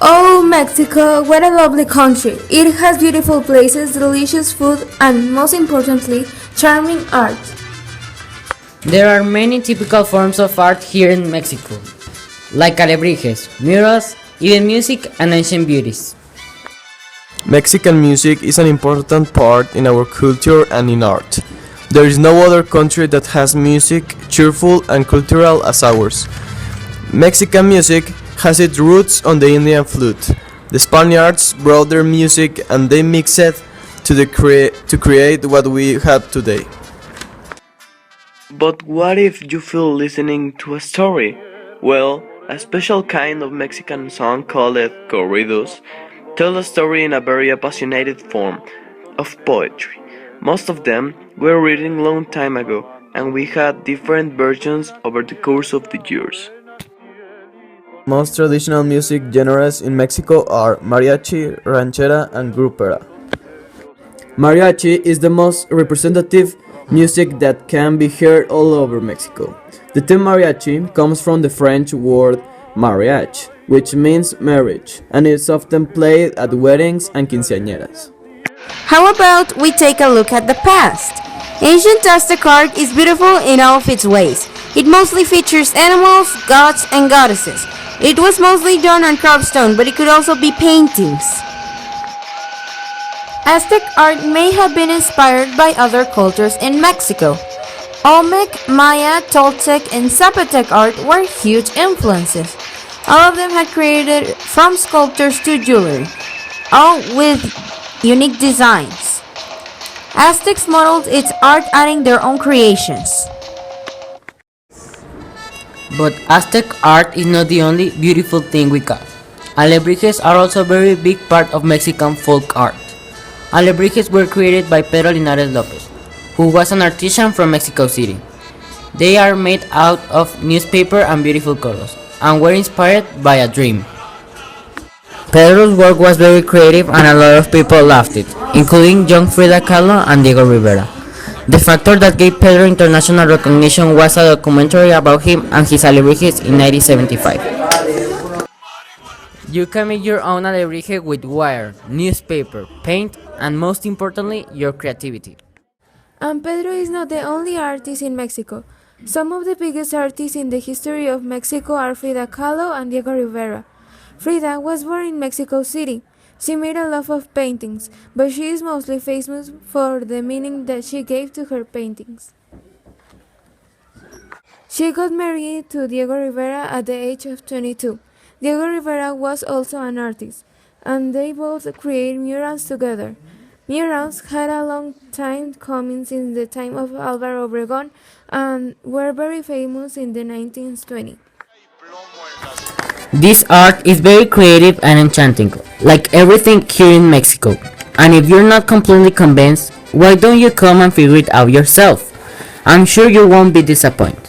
Oh, Mexico, what a lovely country. It has beautiful places, delicious food, and most importantly, charming art. There are many typical forms of art here in Mexico, like alebrijes, murals, even music and ancient beauties. Mexican music is an important part in our culture and in art. There is no other country that has music cheerful and cultural as ours. Mexican music has its roots on the Indian flute. The Spaniards brought their music and they mixed it to create what we have today. But what if you feel listening to a story? Well, a special kind of Mexican song called corridos tell a story in a very appassionated form of poetry. Most of them were written long time ago, and we had different versions over the course of the years. Most traditional music genres in Mexico are mariachi, ranchera, and grupera. Mariachi is the most representative music that can be heard all over Mexico. The term mariachi comes from the French word mariage, which means marriage, and is often played at weddings and quinceañeras. How about we take a look at the past? Ancient Aztec art is beautiful in all of its ways. It mostly features animals, gods, and goddesses. It was mostly done on carved stone, but it could also be paintings. Aztec art may have been inspired by other cultures in Mexico. Olmec, Maya, Toltec, and Zapotec art were huge influences. All of them had created from sculptures to jewelry, all with unique designs. Aztecs modeled its art adding their own creations. But Aztec art is not the only beautiful thing we got. Alebrijes are also a very big part of Mexican folk art. Alebrijes were created by Pedro Linares Lopez, who was an artisan from Mexico City. They are made out of newspaper and beautiful colors, and were inspired by a dream. Pedro's work was very creative and a lot of people loved it, including young Frida Kahlo and Diego Rivera. The factor that gave Pedro international recognition was a documentary about him and his alebrijes in 1975. You can make your own alebrije with wire, newspaper, paint, and most importantly, your creativity. And Pedro is not the only artist in Mexico. Some of the biggest artists in the history of Mexico are Frida Kahlo and Diego Rivera. Frida was born in Mexico City. She made a lot of paintings, but she is mostly famous for the meaning that she gave to her paintings. She got married to Diego Rivera at the age of 22. Diego Rivera was also an artist, and they both created murals together. Murals had a long time coming since the time of Álvaro Obregón and were very famous in the 1920s. This art is very creative and enchanting, like everything here in Mexico. And if you're not completely convinced, why don't you come and figure it out yourself? I'm sure you won't be disappointed.